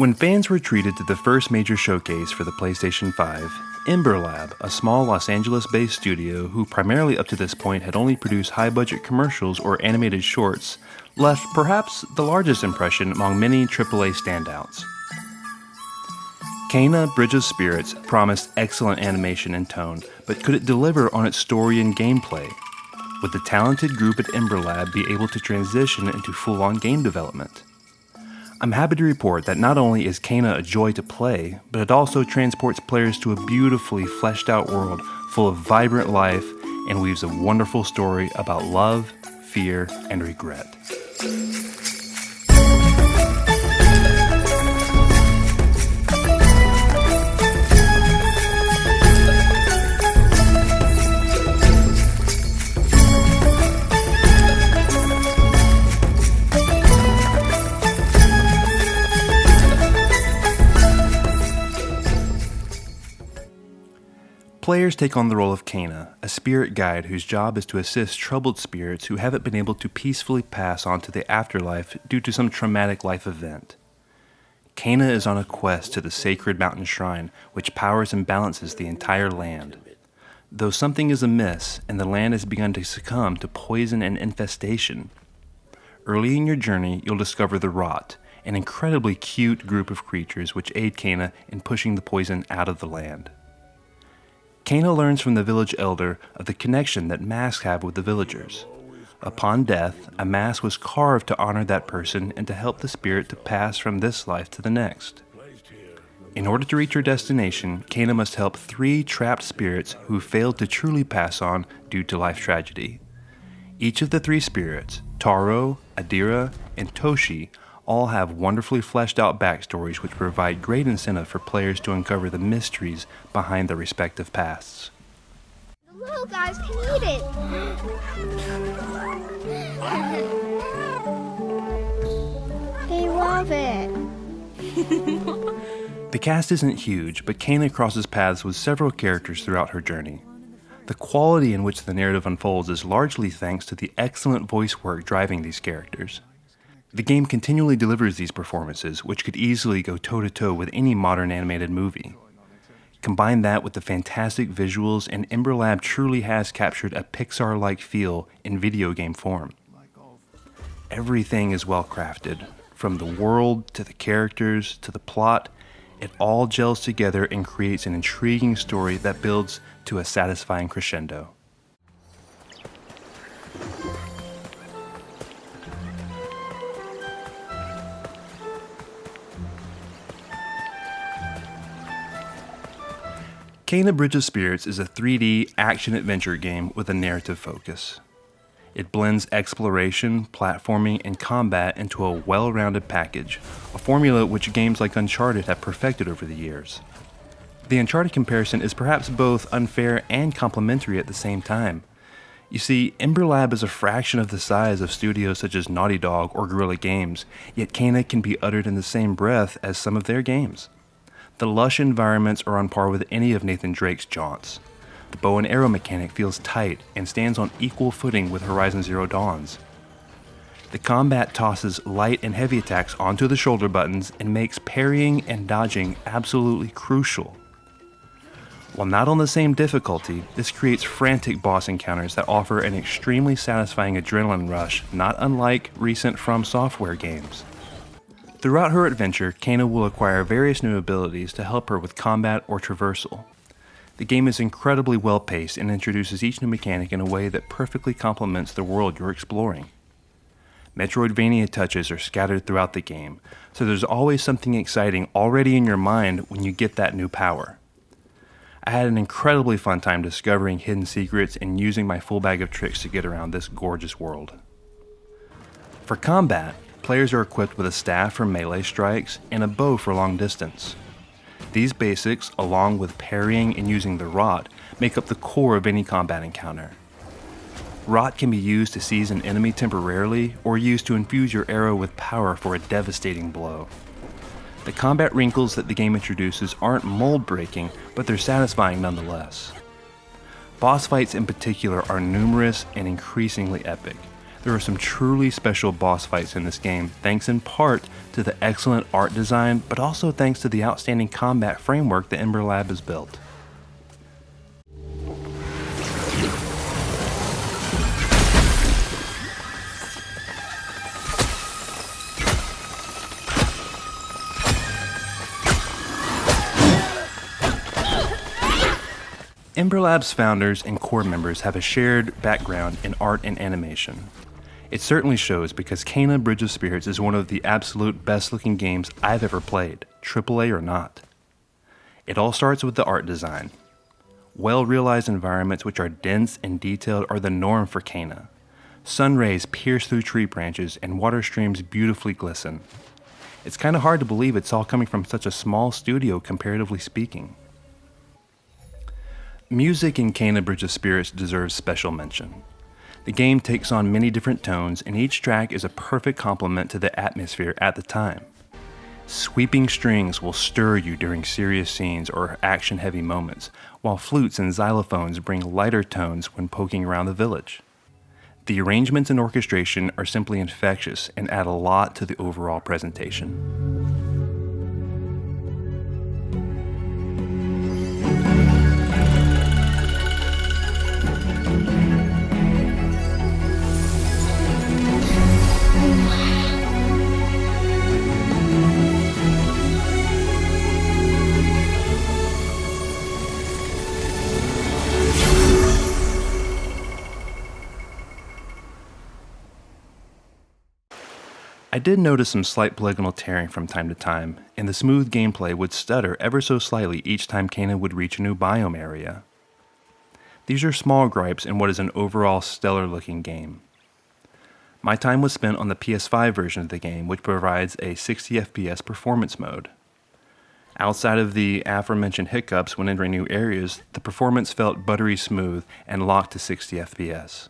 When fans were treated to the first major showcase for the PlayStation 5, Ember Lab, a small Los Angeles-based studio who primarily up to this point had only produced high-budget commercials or animated shorts, left perhaps the largest impression among many AAA standouts. Kena: Bridge of Spirits promised excellent animation and tone, but could it deliver on its story and gameplay? Would the talented group at Ember Lab be able to transition into full-on game development? I'm happy to report that not only is Kena a joy to play, but it also transports players to a beautifully fleshed out world full of vibrant life and weaves a wonderful story about love, fear, and regret. Players take on the role of Kena, a spirit guide whose job is to assist troubled spirits who haven't been able to peacefully pass on to the afterlife due to some traumatic life event. Kena is on a quest to the sacred mountain shrine, which powers and balances the entire land. Though something is amiss, and the land has begun to succumb to poison and infestation. Early in your journey, you'll discover the Rot, an incredibly cute group of creatures which aid Kena in pushing the poison out of the land. Kena learns from the village elder of the connection that masks have with the villagers. Upon death, a mask was carved to honor that person and to help the spirit to pass from this life to the next. In order to reach her destination, Kena must help 3 trapped spirits who failed to truly pass on due to life tragedy. Each of the 3 spirits, Taro, Adira, and Toshi, all have wonderfully fleshed out backstories which provide great incentive for players to uncover the mysteries behind their respective pasts. The little guys can eat it. They love it. The cast isn't huge, but Kena crosses paths with several characters throughout her journey. The quality in which the narrative unfolds is largely thanks to the excellent voice work driving these characters. The game continually delivers these performances, which could easily go toe-to-toe with any modern animated movie. Combine that with the fantastic visuals, and Ember Lab truly has captured a Pixar-like feel in video game form. Everything is well crafted, from the world to the characters to the plot. It all gels together and creates an intriguing story that builds to a satisfying crescendo. Kena: Bridge of Spirits is a 3D action-adventure game with a narrative focus. It blends exploration, platforming, and combat into a well-rounded package, a formula which games like Uncharted have perfected over the years. The Uncharted comparison is perhaps both unfair and complementary at the same time. You see, Ember Lab is a fraction of the size of studios such as Naughty Dog or Guerrilla Games, yet Kena can be uttered in the same breath as some of their games. The lush environments are on par with any of Nathan Drake's jaunts. The bow and arrow mechanic feels tight and stands on equal footing with Horizon Zero Dawn's. The combat tosses light and heavy attacks onto the shoulder buttons and makes parrying and dodging absolutely crucial. While not on the same difficulty, this creates frantic boss encounters that offer an extremely satisfying adrenaline rush, not unlike recent From Software games. Throughout her adventure, Kena will acquire various new abilities to help her with combat or traversal. The game is incredibly well paced and introduces each new mechanic in a way that perfectly complements the world you're exploring. Metroidvania touches are scattered throughout the game, so there's always something exciting already in your mind when you get that new power. I had an incredibly fun time discovering hidden secrets and using my full bag of tricks to get around this gorgeous world. For combat, players are equipped with a staff for melee strikes and a bow for long distance. These basics, along with parrying and using the Rot, make up the core of any combat encounter. Rot can be used to seize an enemy temporarily or used to infuse your arrow with power for a devastating blow. The combat wrinkles that the game introduces aren't mold-breaking, but they're satisfying nonetheless. Boss fights in particular are numerous and increasingly epic. There are some truly special boss fights in this game, thanks in part to the excellent art design, but also thanks to the outstanding combat framework that Ember Lab has built. Ember Labs founders and core members have a shared background in art and animation. It certainly shows because Kena Bridge of Spirits is one of the absolute best looking games I've ever played, AAA or not. It all starts with the art design. Well-realized environments which are dense and detailed are the norm for Kena. Sun rays pierce through tree branches and water streams beautifully glisten. It's kind of hard to believe it's all coming from such a small studio comparatively speaking. Music in Kena Bridge of Spirits deserves special mention. The game takes on many different tones, and each track is a perfect complement to the atmosphere at the time. Sweeping strings will stir you during serious scenes or action-heavy moments, while flutes and xylophones bring lighter tones when poking around the village. The arrangements and orchestration are simply infectious and add a lot to the overall presentation. I did notice some slight polygonal tearing from time to time, and the smooth gameplay would stutter ever so slightly each time Kena would reach a new biome area. These are small gripes in what is an overall stellar looking game. My time was spent on the PS5 version of the game, which provides a 60 FPS performance mode. Outside of the aforementioned hiccups when entering new areas, the performance felt buttery smooth and locked to 60 FPS.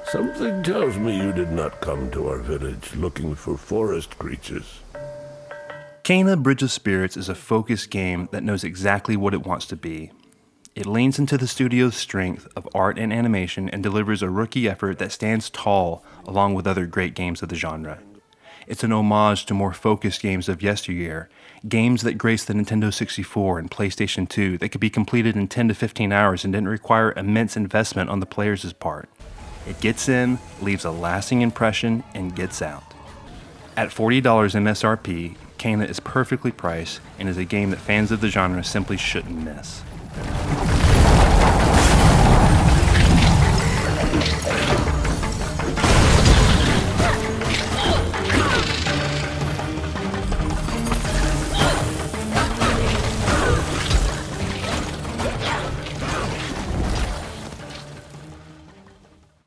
Something tells me you did not come to our village looking for forest creatures. Kena Bridge of Spirits is a focused game that knows exactly what it wants to be. It leans into the studio's strength of art and animation and delivers a rookie effort that stands tall along with other great games of the genre. It's an homage to more focused games of yesteryear, games that graced the Nintendo 64 and PlayStation 2 that could be completed in 10 to 15 hours and didn't require immense investment on the player's part. It gets in, leaves a lasting impression, and gets out. At $40 MSRP, Kena is perfectly priced and is a game that fans of the genre simply shouldn't miss.